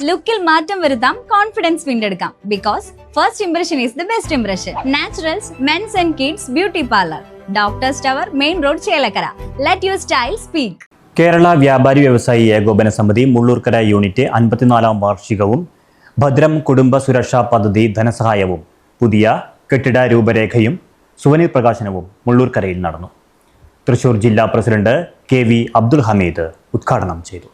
ലുക്കിൽ മാറ്റം വരുത്താം, കോൺഫിഡൻസ് വീണ്ടെടുക്കാം. Because first impression is the best impression. Naturals men's and kids beauty parlour, doctors tower, main road, Chelakkara. Let your style speak. Kerala Vyapari Vyavasayi ഏകോപന സമിതി Mullurkara unit 54-ാം വാർഷികവും ഭദ്രം കുടുംബ സുരക്ഷാ പദ്ധതി ധനസഹായവും പുതിയ കെട്ടിട രൂപരേഖയും സുവനീർ പ്രകാശനവും മുള്ളൂർക്കരയിൽ നടന്നു. തൃശൂർ ജില്ലാ പ്രസിഡന്റ് KV അബ്ദുൽ ഹമീദ് ഉദ്ഘാടനം ചെയ്തു.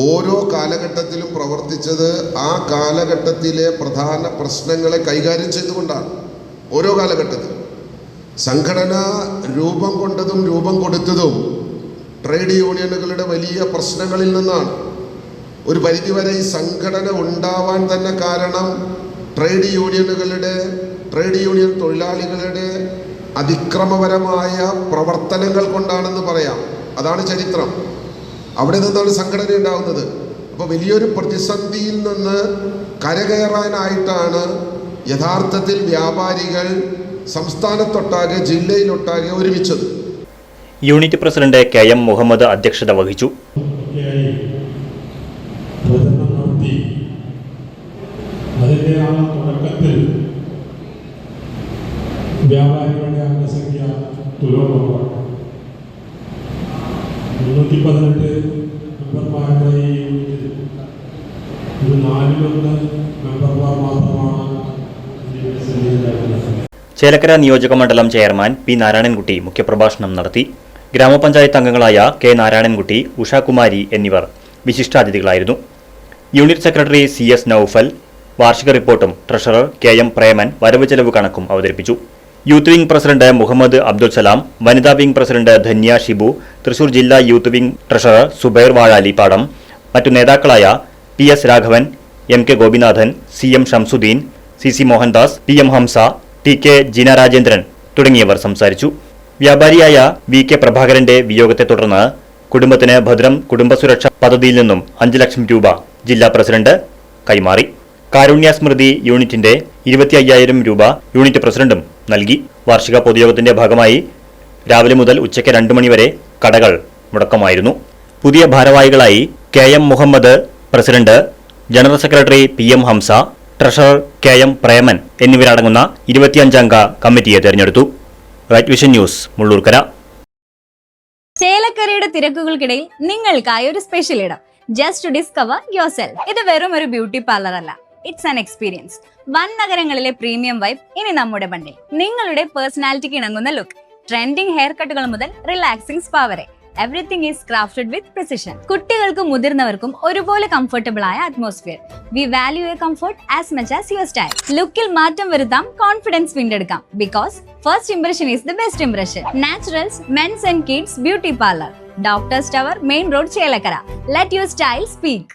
ഓരോ കാലഘട്ടത്തിലും പ്രവർത്തിച്ചത് ആ കാലഘട്ടത്തിലെ പ്രധാന പ്രശ്നങ്ങളെ കൈകാര്യം ചെയ്തുകൊണ്ടാണ്. ഓരോ കാലഘട്ടത്തിലും സംഘടന രൂപം കൊണ്ടതും രൂപം കൊടുത്തതും ട്രേഡ് യൂണിയനുകളുടെ വലിയ പ്രശ്നങ്ങളിൽ നിന്നാണ്. ഒരു പരിധിവരെ ഈ സംഘടന ഉണ്ടാവാൻ തന്നെ കാരണം ട്രേഡ് യൂണിയൻ തൊഴിലാളികളുടെ അതിക്രമപരമായ പ്രവർത്തനങ്ങൾ കൊണ്ടാണെന്ന് പറയാം. അതാണ് ചരിത്രം. അവിടെ നിന്നാണ് സംഘടന ഉണ്ടാകുന്നത്. അപ്പോൾ വലിയൊരു പ്രതിസന്ധിയിൽ നിന്ന് കരകയറാനായിട്ടാണ് യഥാർത്ഥത്തിൽ വ്യാപാരികൾ സംസ്ഥാനത്തൊട്ടാകെ ജില്ലയിലൊട്ടാകെ ഒരുമിച്ചത്. യൂണിറ്റ് പ്രസിഡന്റ് KM മുഹമ്മദ് അധ്യക്ഷത വഹിച്ചു. അതിൻ്റെ ആ തുടക്കത്തിൽ വ്യാപാരികളുടെ അംഗസംഖ്യ തുലോകമാണ്. 318 മെമ്പർമാരുടെ ഈ യൂണിറ്റിൽ ഇത് 4-1 മെമ്പർമാർ മാത്രമാണ്. ചേലക്കര നിയോജക മണ്ഡലം ചെയർമാൻ P. നാരായണൻകുട്ടി മുഖ്യപ്രഭാഷണം നടത്തി. ഗ്രാമപഞ്ചായത്ത് അംഗങ്ങളായ K. നാരായണൻകുട്ടി, ഉഷാകുമാരി എന്നിവർ വിശിഷ്ടാതിഥികളായിരുന്നു. യൂണിറ്റ് സെക്രട്ടറി CS നൌഫൽ വാർഷിക റിപ്പോർട്ടും ട്രഷറർ KM പ്രേമൻ വരവ് ചെലവ് കണക്കും അവതരിപ്പിച്ചു. Youth wing president Muhammad Abdul Salam, വനിതാ വിംഗ് പ്രസിഡന്റ് ധന്യ ഷിബു, തൃശൂർ ജില്ലാ youth wing treasurer Zubair Vazhalippadam, മറ്റു നേതാക്കളായ PS Raghavan, MK Gopinathan, CM Shamsuddin, CC Mohandas, PM Hamza, TK ജിന രാജേന്ദ്രൻ തുടങ്ങിയവർ സംസാരിച്ചു. വ്യാപാരിയായ VK പ്രഭാകരന്റെ വിയോഗത്തെ തുടർന്ന് കുടുംബത്തിന് ഭദ്രം കുടുംബ സുരക്ഷാ പദ്ധതിയിൽ നിന്നും 5 ലക്ഷം രൂപ ജില്ലാ പ്രസിഡന്റ് കൈമാറി. കാരുണ്യ സ്മൃതി യൂണിറ്റിന്റെ 25,000 രൂപ യൂണിറ്റ് പ്രസിഡന്റും നൽകി. വാർഷിക പൊതുയോഗത്തിന്റെ ഭാഗമായി രാവിലെ മുതൽ ഉച്ചയ്ക്ക് 2 മണിവരെ കടകൾ മുടക്കമായിരുന്നു. പുതിയ ഭാരവാഹികളായി KM Muhammad president, general secretary PM Hamsa, treasurer KM Preman എന്നിവരടങ്ങുന്ന 25-അംഗ കമ്മിറ്റിയെ തെരഞ്ഞെടുത്തു. Right vision news, Mullurkara. ചേലക്കരയുടെ തിരക്കുകൾക്കിടയിൽ നിങ്ങൾക്കായി ഒരു സ്പെഷ്യൽ ഇടം. Just to discover yourself. ഇത് വെറും ഒരു ബ്യൂട്ടി പാർലർ അല്ല, ഇറ്റ്സ് ആൻ എക്സ്പീരിയൻസ്. വൻ നഗരങ്ങളിലെ പ്രീമിയം വൈബ് ഇനി നമ്മുടെ ബണ്ടിൽ. നിങ്ങളുടെ പേഴ്സണാലിറ്റിക്ക് ഇണങ്ങുന്ന ലുക്ക്, ട്രെൻഡിംഗ് ഹെയർ കട്ടുകൾ മുതൽ റിലാക്സിംഗ് സ്പാ വരെ, everything is crafted with precision. കുട്ടികൾക്കും മുതിർന്നവർക്കും ഒരുപോലെ കംഫർട്ടബിൾ ആയ atmosphere. We value your comfort as much as your style. ലുക്കിൽ മാറ്റം വരുത്താം, കോൺഫിഡൻസ് വീണ്ടെടുക്കാം. Because first impression is the best impression. Naturals men's and kids beauty parlour, doctors tower, main road, Chelakkara. Let your style speak.